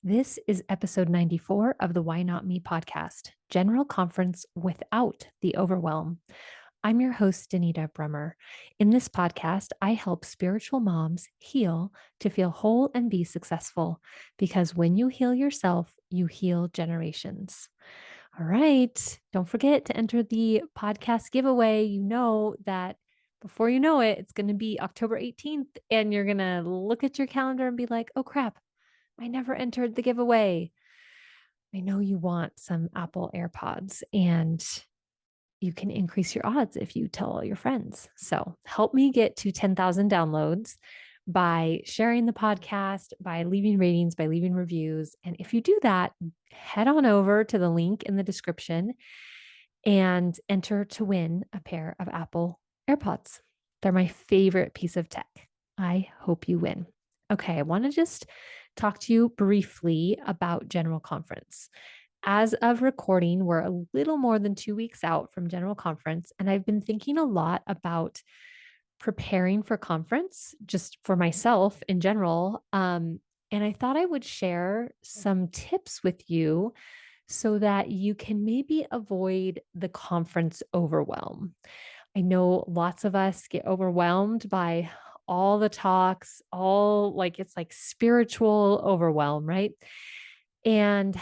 This is episode 94 of the Why Not Me podcast, General Conference Without the Overwhelm. I'm your host, Danita Brummer. In this podcast, I help spiritual moms heal to feel whole and be successful, because when you heal yourself, you heal generations. All right. Don't forget to enter the podcast giveaway. You know that before you know it, it's going to be October 18th, and you're going to look at your calendar and be like, oh crap, I never entered the giveaway. I know you want some Apple AirPods, and you can increase your odds if you tell all your friends. So help me get to 10,000 downloads by sharing the podcast, by leaving ratings, by leaving reviews. And if you do that, head on over to the link in the description and enter to win a pair of Apple AirPods. They're my favorite piece of tech. I hope you win. Okay, I want to just talk to you briefly about General Conference. As of recording, we're a little more than 2 weeks out from General Conference, and I've been thinking a lot about preparing for conference just for myself in general. And I thought I would share some tips with you so that you can maybe avoid the conference overwhelm. I know lots of us get overwhelmed by all the talks, all like it's like spiritual overwhelm, right? And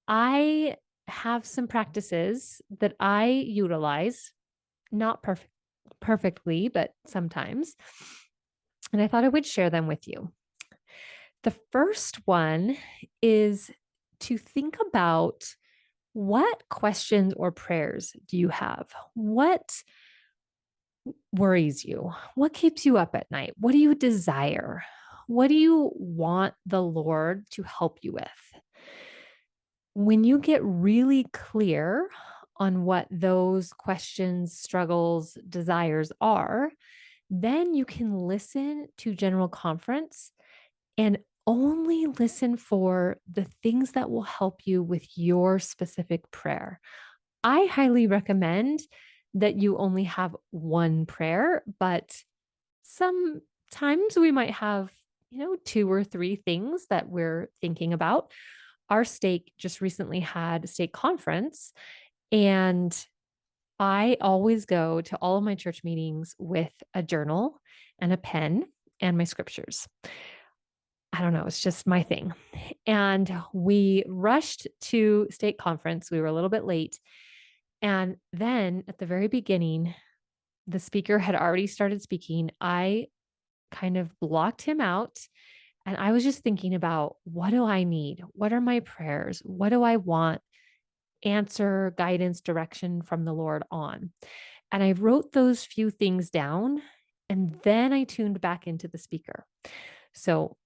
I have some practices that I utilize, not perfectly, but sometimes. And I thought I would share them with you. The first one is to think about, what questions or prayers do you have? What worries you? What keeps you up at night? What do you desire? What do you want the Lord to help you with? When you get really clear on what those questions, struggles, desires are, then you can listen to General Conference and only listen for the things that will help you with your specific prayer. I highly recommend that you only have one prayer, but sometimes we might have, two or three things that we're thinking about. Our stake just recently had a stake conference, and I always go to all of my church meetings with a journal and a pen and my scriptures. I don't know, it's just my thing. And we rushed to stake conference. We were a little bit late. And then at the very beginning, the speaker had already started speaking. I kind of blocked him out. And I was just thinking about, what do I need? What are my prayers? What do I want? Answer, guidance, direction from the Lord on. And I wrote those few things down, and then I tuned back into the speaker. So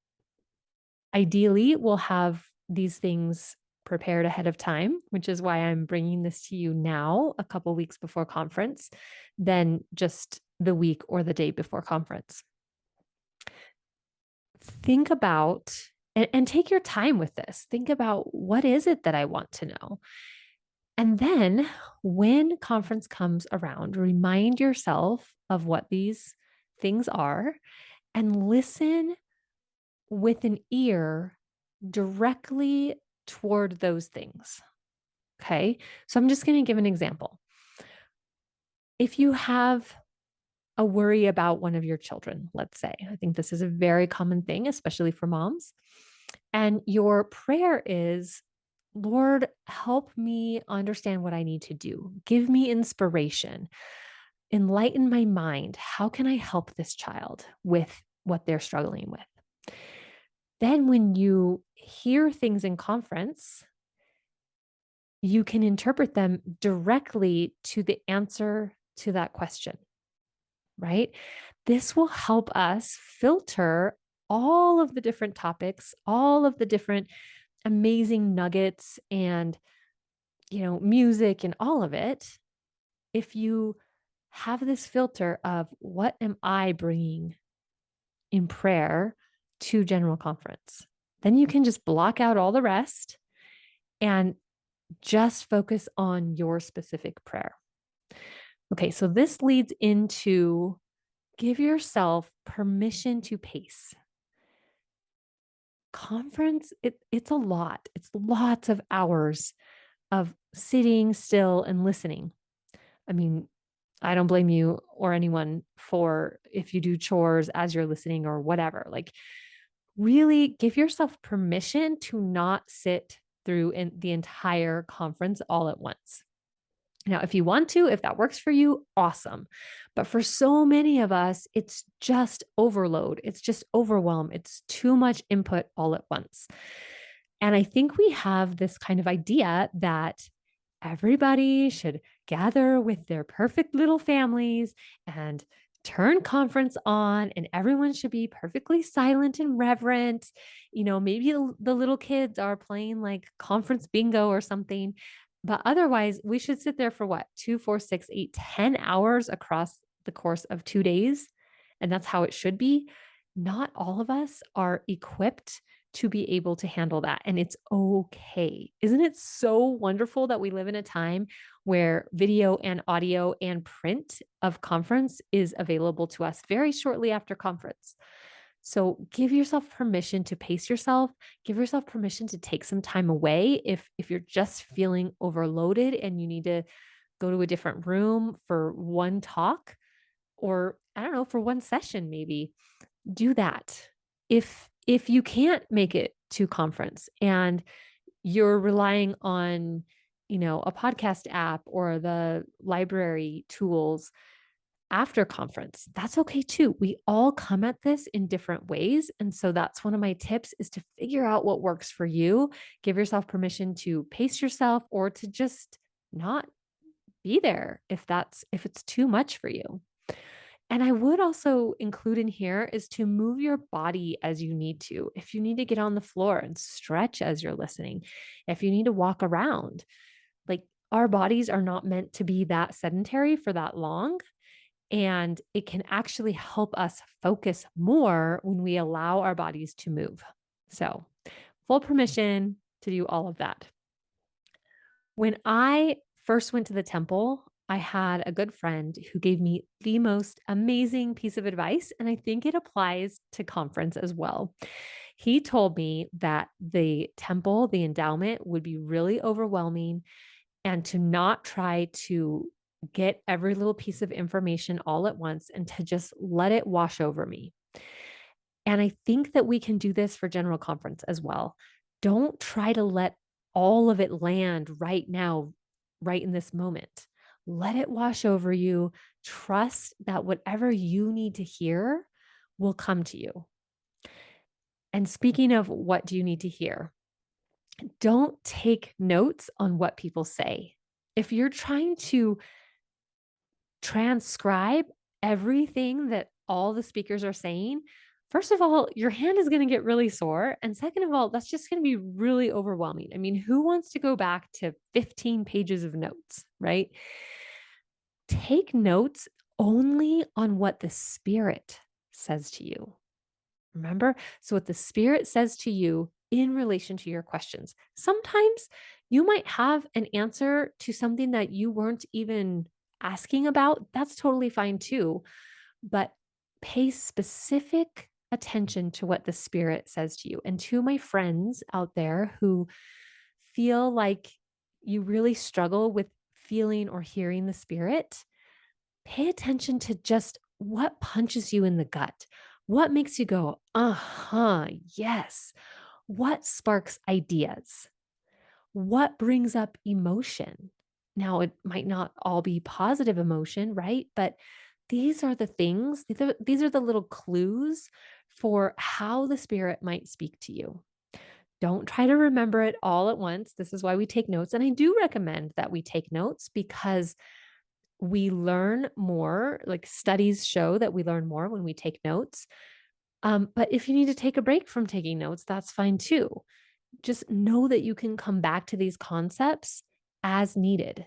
ideally, we'll have these things prepared ahead of time, which is why I'm bringing this to you now, a couple weeks before conference, than just the week or the day before conference. Think about and take your time with this. Think about, what is it that I want to know? And then when conference comes around, remind yourself of what these things are and listen with an ear directly toward those things. Okay. So I'm just going to give an example. If you have a worry about one of your children, let's say, I think this is a very common thing, especially for moms, and your prayer is, Lord, help me understand what I need to do. Give me inspiration. Enlighten my mind. How can I help this child with what they're struggling with? Then when you hear things in conference, you can interpret them directly to the answer to that question, right? This will help us filter all of the different topics, all of the different amazing nuggets and, music and all of it. If you have this filter of, what am I bringing in prayer to General Conference, then you can just block out all the rest and just focus on your specific prayer. Okay, so this leads into, give yourself permission to pace. conference, it's a lot. It's lots of hours of sitting still and listening. I mean, I don't blame you or anyone for if you do chores as you're listening or whatever. Like, really give yourself permission to not sit through the entire conference all at once. Now, if you want to, if that works for you, awesome. But for so many of us, it's just overload, it's just overwhelm, it's too much input all at once. And I think we have this kind of idea that everybody should gather with their perfect little families and turn conference on, and everyone should be perfectly silent and reverent. Maybe the little kids are playing like conference bingo or something. But otherwise, we should sit there for what? 2, 4, 6, 8, 10 hours across the course of 2 days. And that's how it should be. Not all of us are equipped to be able to handle that. And it's okay. Isn't it so wonderful that we live in a time where video and audio and print of conference is available to us very shortly after conference? So give yourself permission to pace yourself. Give yourself permission to take some time away if you're just feeling overloaded and you need to go to a different room for one talk, or I don't know, for one session maybe. Do that. If you can't make it to conference and you're relying on, a podcast app or the library tools after conference, that's okay too. We all come at this in different ways. And so that's one of my tips, is to figure out what works for you. Give yourself permission to pace yourself or to just not be there if it's too much for you. And I would also include in here is to move your body as you need to. If you need to get on the floor and stretch as you're listening, if you need to walk around, like, our bodies are not meant to be that sedentary for that long. And it can actually help us focus more when we allow our bodies to move. So, full permission to do all of that. When I first went to the temple, I had a good friend who gave me the most amazing piece of advice, and I think it applies to conference as well. He told me that the temple, the endowment, would be really overwhelming, and to not try to get every little piece of information all at once and to just let it wash over me. And I think that we can do this for general conference as well. Don't try to let all of it land right now, right in this moment. Let it wash over you. Trust that whatever you need to hear will come to you. And speaking of what do you need to hear, don't take notes on what people say. If you're trying to transcribe everything that all the speakers are saying, first of all, your hand is going to get really sore. And second of all, that's just going to be really overwhelming. I mean, who wants to go back to 15 pages of notes, right? Take notes only on what the Spirit says to you. Remember? So, what the Spirit says to you in relation to your questions. Sometimes you might have an answer to something that you weren't even asking about. That's totally fine too. But pay specific attention to what the Spirit says to you. And to my friends out there who feel like you really struggle with feeling or hearing the Spirit, pay attention to just what punches you in the gut. What makes you go, yes? What sparks ideas? What brings up emotion? Now, it might not all be positive emotion, right? But these are the things, these are the little clues for how the Spirit might speak to you. Don't try to remember it all at once. This is why we take notes. And I do recommend that we take notes because we learn more. Like, studies show that we learn more when we take notes. But if you need to take a break from taking notes, that's fine too. Just know that you can come back to these concepts as needed.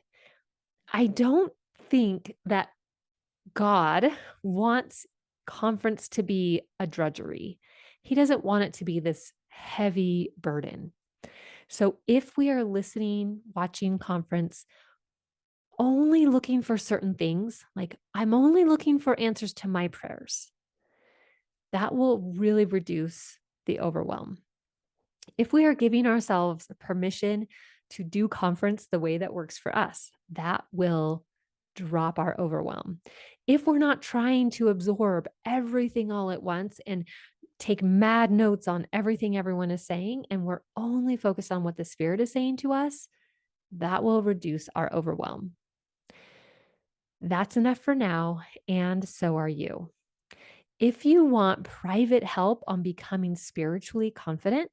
I don't think that God wants conference to be a drudgery. He doesn't want it to be this heavy burden. So if we are listening, watching conference, only looking for certain things, like I'm only looking for answers to my prayers, that will really reduce the overwhelm. If we are giving ourselves permission to do conference the way that works for us, that will drop our overwhelm. If we're not trying to absorb everything all at once and take mad notes on everything everyone is saying, and we're only focused on what the spirit is saying to us, that will reduce our overwhelm. That's enough for now, and so are you. If you want private help on becoming spiritually confident,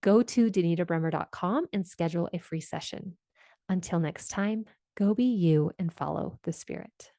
go to danitabremer.com and schedule a free session. Until next time, go be you and follow the spirit.